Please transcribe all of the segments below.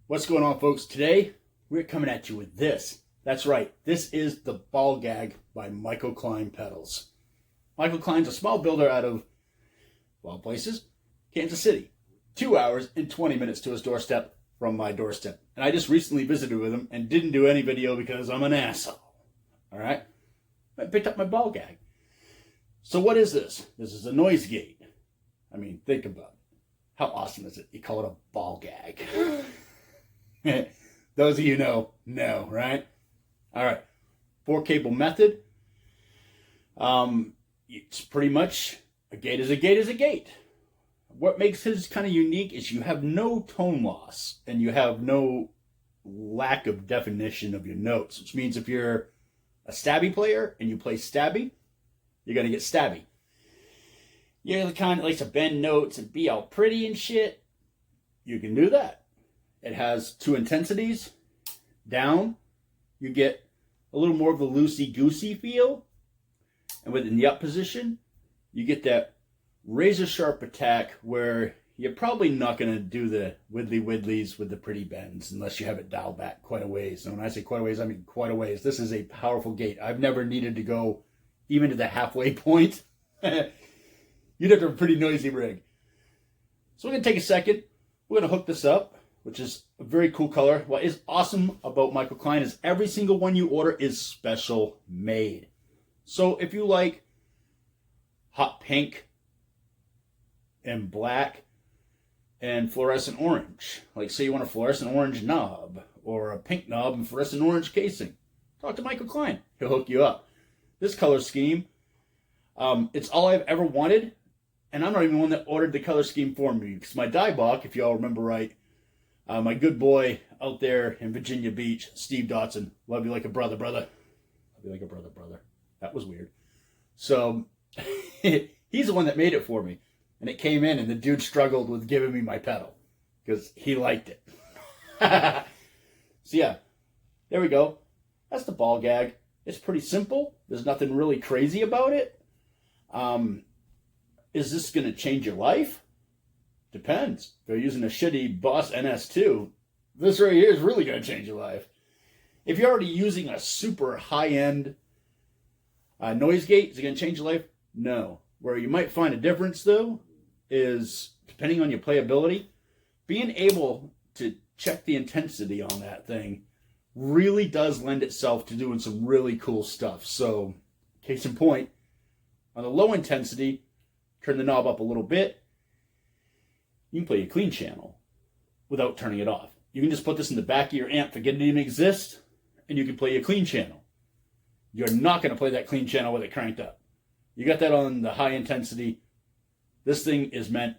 What's going on, folks? Today, we're coming at you with this. That's right, this is the Ballgag by Klein pedals. Klein's a small builder out of, well, places, Kansas City. 2 hours and 20 minutes to his doorstep from my doorstep. And I just recently visited with him and didn't do any video because I'm an asshole. All right? I picked up my Ballgag. So what is this? This is a noise gate. I mean, think about it. How awesome is it? You call it a Ballgag. Those of you know, right? All right. 4-cable method. It's pretty much a gate is a gate is a gate. What makes his kind of unique is you have no tone loss and you have no lack of definition of your notes, which means if you're a stabby player and you play stabby, you're going to get stabby. You're the kind that likes to bend notes and be all pretty and shit. You can do that. It has 2 intensities. Down, you get a little more of the loosey-goosey feel. And within the up position, you get that razor-sharp attack where you're probably not going to do the widdly-widdlies with the pretty bends unless you have it dialed back quite a ways. And when I say quite a ways, I mean quite a ways. This is a powerful gate. I've never needed to go even to the halfway point. You'd have to have a pretty noisy rig. So we're going to take a second. We're going to hook this up, which is a very cool color. What is awesome about Klein is every single one you order is special made. So if you like hot pink and black and fluorescent orange, like say you want a fluorescent orange knob or a pink knob and fluorescent orange casing, talk to Klein. He'll hook you up. This color scheme, it's all I've ever wanted, and I'm not even the one that ordered the color scheme for me, because my Diebach, if you all remember right, my good boy out there in Virginia Beach, Steve Dotson, love you like a brother. Love you like a brother. That was weird. So, he's the one that made it for me. And it came in, and the dude struggled with giving me my pedal, because he liked it. So yeah, there we go. That's the Ballgag. It's pretty simple. There's nothing really crazy about it. Is this going to change your life? Depends. If you're using a shitty Boss NS2, this right here is really going to change your life. If you're already using a super high-end noise gate, is it going to change your life? No. Where you might find a difference, though, is, depending on your playability, being able to check the intensity on that thing really does lend itself to doing some really cool stuff. So, case in point, on the low intensity, turn the knob up a little bit, you can play a clean channel without turning it off. You can just put this in the back of your amp, forget it even exists, and you can play a clean channel. You're not going to play that clean channel with it cranked up. You got that on the high intensity. This thing is meant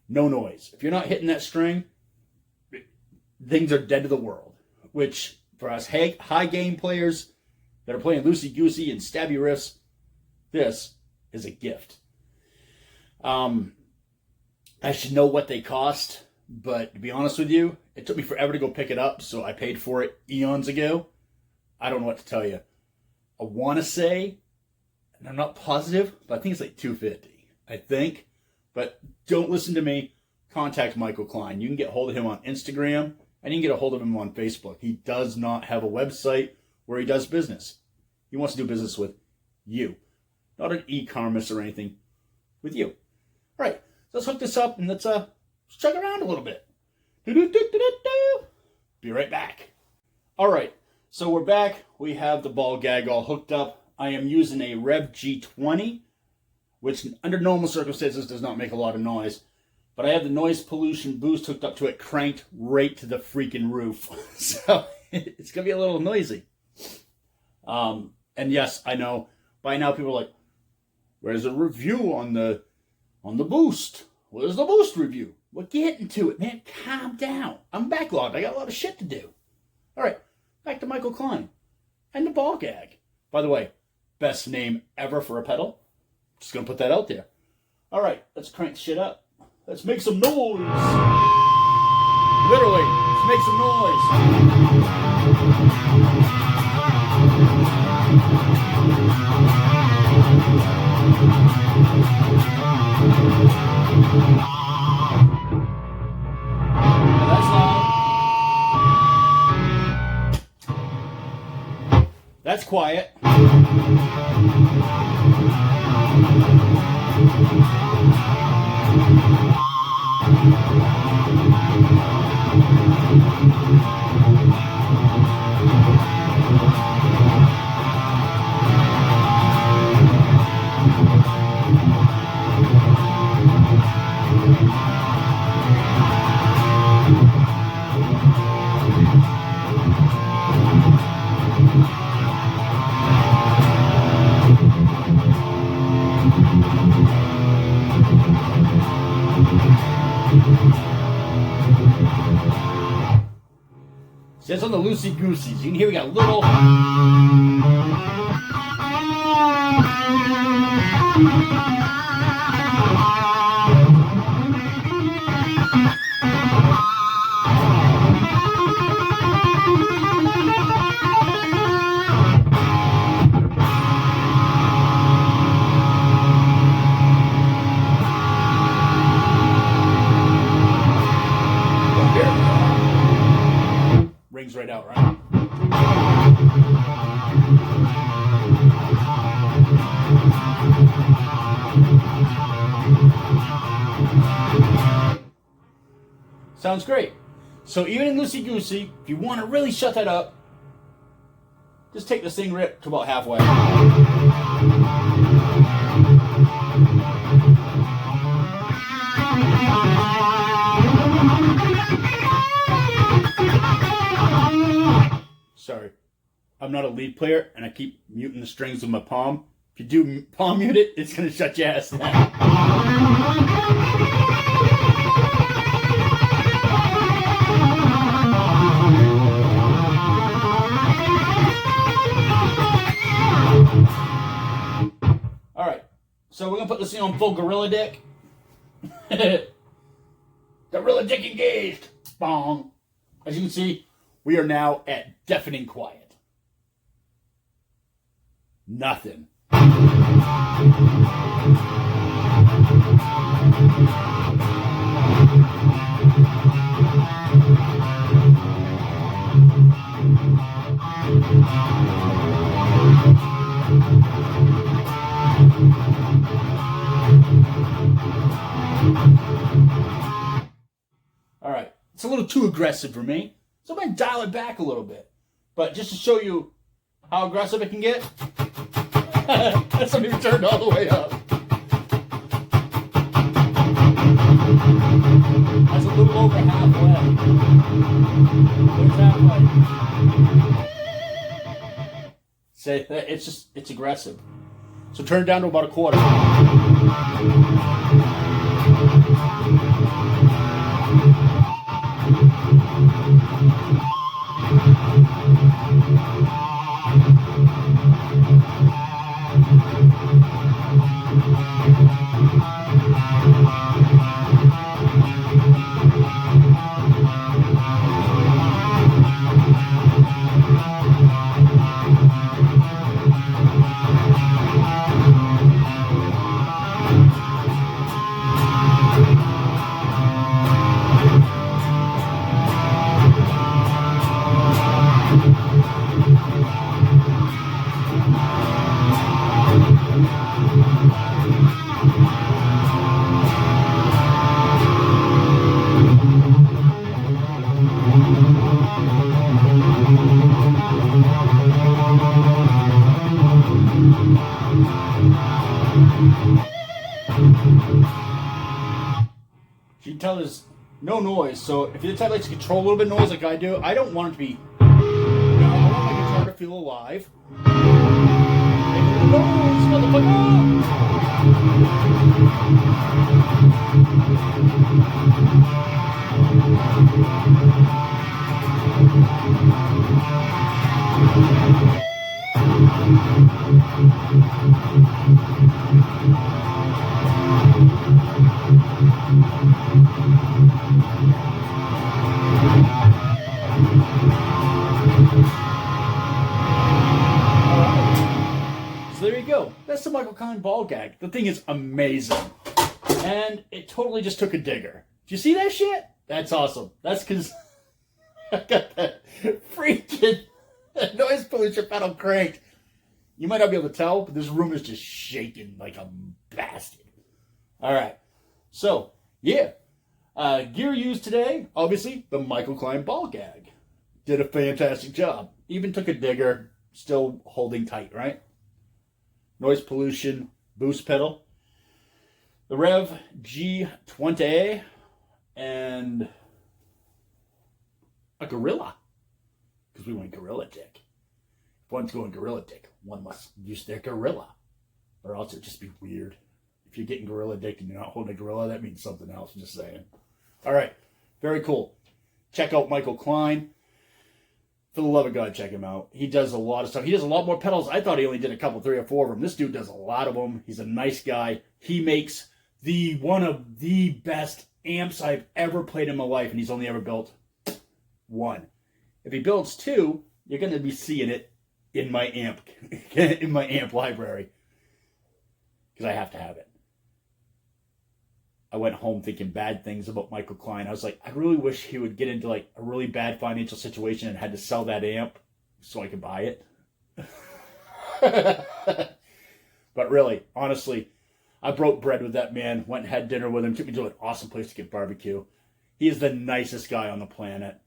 no noise. If you're not hitting that string, things are dead to the world. Which, for us high game players that are playing loosey-goosey and stabby riffs, this is a gift. I should know what they cost, but to be honest with you, it took me forever to go pick it up, so I paid for it eons ago. I don't know what to tell you. I want to say, and I'm not positive, but I think it's like $250. I think. But don't listen to me. Contact Klein. You can get a hold of him on Instagram, and you can get a hold of him on Facebook. He does not have a website where he does business. He wants to do business with you. Not an e-commerce or anything. With you. All right. So let's hook this up and let's chug around a little bit. Be right back. All right. So we're back. We have the Ballgag all hooked up. I am using a Rev G20, which under normal circumstances does not make a lot of noise. But I have the noise pollution boost hooked up to it, cranked right to the freaking roof. So it's going to be a little noisy. And yes, I know. By now people are like, where's a review on the boost? Where's the Boost review? We're getting to it, man. Calm down. I'm backlogged. I got a lot of shit to do. All right, back to Michael Klein and the Ballgag. By the way, best name ever for a pedal. Just gonna put that out there. All right, let's crank shit up. Let's make some noise. Literally, let's make some noise. That's loud. That's quiet. See, that's on the loosey-goosies. You can hear we got a little... Rings right out, right? Sounds great. So even in loosey-goosey, if you want to really shut that up, just take this thing rip to about halfway. Sorry, I'm not a lead player, and I keep muting the strings with my palm. If you do palm mute it, it's going to shut your ass down. All right, so we're going to put this thing on full gorilla dick. Gorilla dick engaged. Bong. As you can see, we are now at deafening quiet. Nothing. All right, it's a little too aggressive for me. So I'm going to dial it back a little bit. But just to show you how aggressive it can get, that's not even turned all the way up. That's a little over halfway. There's halfway. Say, it's aggressive. So turn it down to about a quarter. You can tell there's no noise, so if you're the type that likes to control a little bit of noise like I do, I don't want it to be, I want my guitar to feel alive. Make a little noise, motherfucker! So there you go. That's the Michael Klein Ballgag. The thing is amazing. And it totally just took a digger. Did you see that shit? That's awesome. That's because I got that freaking noise pollution pedal cranked. You might not be able to tell, but this room is just shaking like a bastard. All right. So, yeah. Gear used today, obviously, the Michael Klein Ballgag. Did a fantastic job. Even took a digger, still holding tight, right? Noise pollution boost pedal. The Rev G20 and a Gorilla. Because we went Gorilla Dick. If one's going Gorilla Dick, one must use their Gorilla. Or else it'd just be weird. If you're getting Gorilla Dick and you're not holding a Gorilla, that means something else. I'm just saying. All right. Very cool. Check out Michael Klein. For the love of God, check him out. He does a lot of stuff. He does a lot more pedals. I thought he only did a couple, 3 or 4 of them. This dude does a lot of them. He's a nice guy. He makes one of the best amps I've ever played in my life, and he's only ever built 1. If he builds 2, you're going to be seeing it in my amp library, because I have to have it. I went home thinking bad things about Michael Klein. I was like, I really wish he would get into like a really bad financial situation and had to sell that amp so I could buy it. But really, honestly, I broke bread with that man, went and had dinner with him, took me to an awesome place to get barbecue. He is the nicest guy on the planet.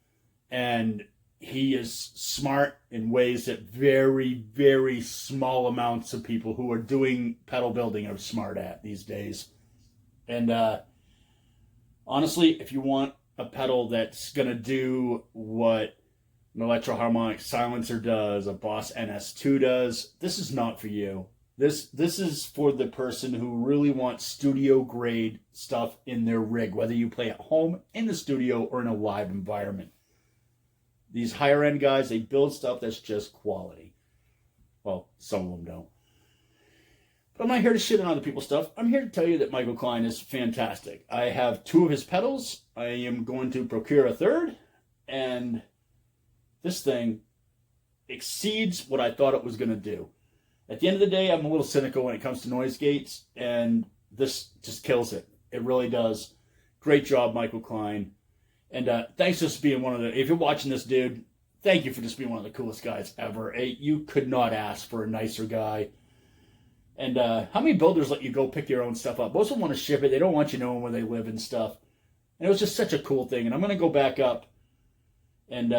And he is smart in ways that very, very small amounts of people who are doing pedal building are smart at these days. And honestly, if you want a pedal that's going to do what an electro-harmonic silencer does, a Boss NS2 does, this is not for you. This is for the person who really wants studio-grade stuff in their rig, whether you play at home, in the studio, or in a live environment. These higher-end guys, they build stuff that's just quality. Well, some of them don't. But I'm not here to shit on other people's stuff. I'm here to tell you that Michael Klein is fantastic. I have 2 of his pedals. I am going to procure a 3rd. And this thing exceeds what I thought it was going to do. At the end of the day, I'm a little cynical when it comes to noise gates. And this just kills it. It really does. Great job, Michael Klein. And thanks for just being one of the... If you're watching this, dude, thank you for just being one of the coolest guys ever. You could not ask for a nicer guy. And how many builders let you go pick your own stuff up? Most of them want to ship it. They don't want you knowing where they live and stuff. And it was just such a cool thing. And I'm going to go back up and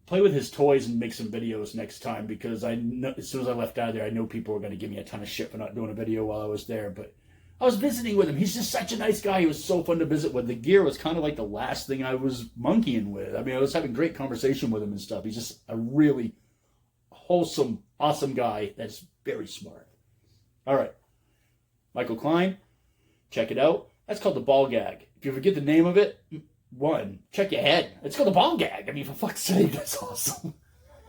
play with his toys and make some videos next time. Because I know, as soon as I left out of there, I know people were going to give me a ton of shit for not doing a video while I was there. But I was visiting with him. He's just such a nice guy. He was so fun to visit with. The gear was kind of like the last thing I was monkeying with. I mean, I was having great conversation with him and stuff. He's just a really wholesome, awesome guy that's very smart. All right, Michael Klein, check it out. That's called the Ballgag. If you forget the name of it, 1, check your head. It's called the Ballgag. I mean, for fuck's sake, that's awesome.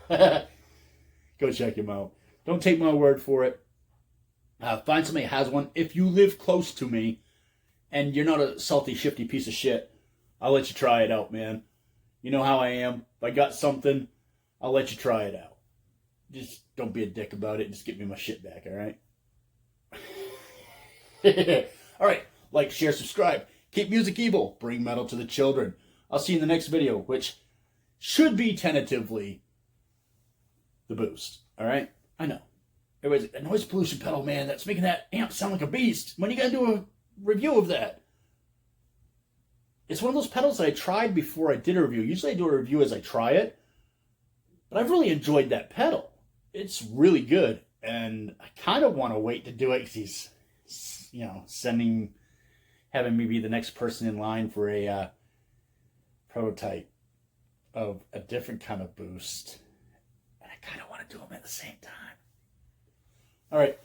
Go check him out. Don't take my word for it. Find somebody who has one. If you live close to me and you're not a salty, shifty piece of shit, I'll let you try it out, man. You know how I am. If I got something, I'll let you try it out. Just don't be a dick about it. Just get me my shit back, all right? All right, like, share, subscribe. Keep music evil. Bring metal to the children. I'll see you in the next video, which should be tentatively the boost. All right? I know. Everybody's a noise pollution pedal, man. That's making that amp sound like a beast. When are you going to do a review of that? It's one of those pedals that I tried before I did a review. Usually I do a review as I try it. But I've really enjoyed that pedal. It's really good. And I kind of want to wait to do it because he's, having me be the next person in line for a prototype of a different kind of boost. And I kind of want to do them at the same time. All right,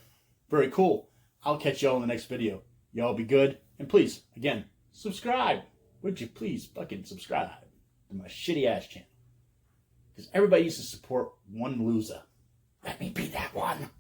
very cool. I'll catch y'all in the next video. Y'all be good. And please, again, subscribe. Would you please fucking subscribe to my shitty ass channel? Because everybody needs to support one loser. Let me be that one.